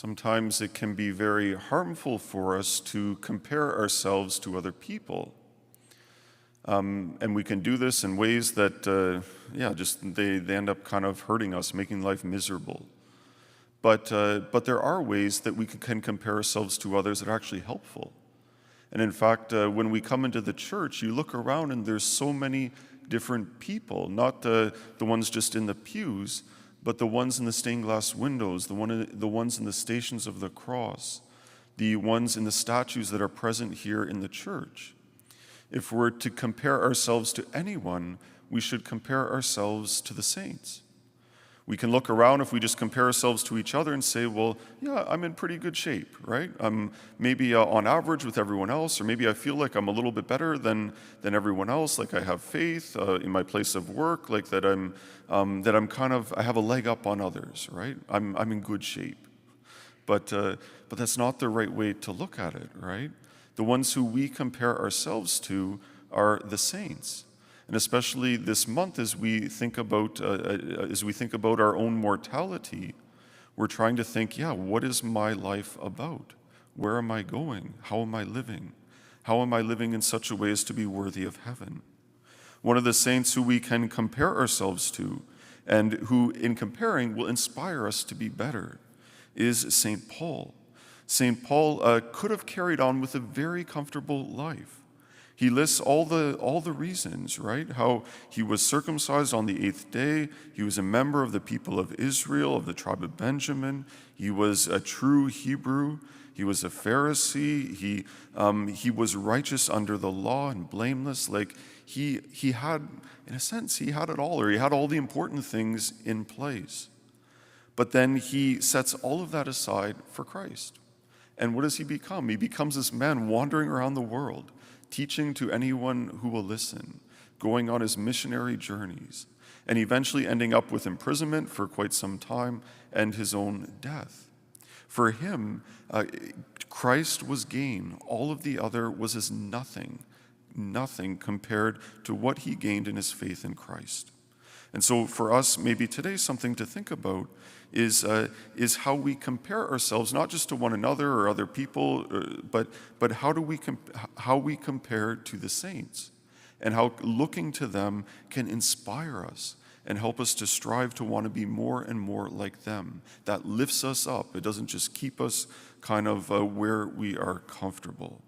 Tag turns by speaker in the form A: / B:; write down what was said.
A: Sometimes it can be very harmful for us to compare ourselves to other people. And we can do this in ways that, they end up kind of hurting us, making life miserable. But there are ways that we can compare ourselves to others that are actually helpful. And in fact, when we come into the church, you look around and there's so many different people, not the ones just in the pews, but the ones in the stained glass windows, the ones in the Stations of the Cross, the ones in the statues that are present here in the church. If we're to compare ourselves to anyone, we should compare ourselves to the saints. We can look around if we just compare ourselves to each other and say, well, yeah, I'm in pretty good shape, right? I'm maybe on average with everyone else, or maybe I feel like I'm a little bit better than everyone else, like I have faith in my place of work, like that I have a leg up on others, right? I'm in good shape. But that's not the right way to look at it, right? The ones who we compare ourselves to are the saints. And especially this month, as we think about our own mortality, we're trying to think, what is my life about? Where am I going? How am I living? How am I living in such a way as to be worthy of heaven? One of the saints who we can compare ourselves to, and who, in comparing, will inspire us to be better, is St. Paul. St. Paul could have carried on with a very comfortable life. He lists all the reasons, right? How he was circumcised on the 8th day. He was a member of the people of Israel, of the tribe of Benjamin. He was a true Hebrew. He was a Pharisee. He was righteous under the law and blameless. Like he had, in a sense, he had it all, or he had all the important things in place. But then he sets all of that aside for Christ. And what does he become? He becomes this man wandering around the world, teaching to anyone who will listen, going on his missionary journeys, and eventually ending up with imprisonment for quite some time and his own death. For him, Christ was gain. All of the other was as nothing compared to what he gained in his faith in Christ. And so for us, maybe today, something to think about is how we compare ourselves, not just to one another or other people, but how we compare to the saints, and how looking to them can inspire us and help us to strive to want to be more and more like them. That lifts us up. It doesn't just keep us kind of where we are comfortable.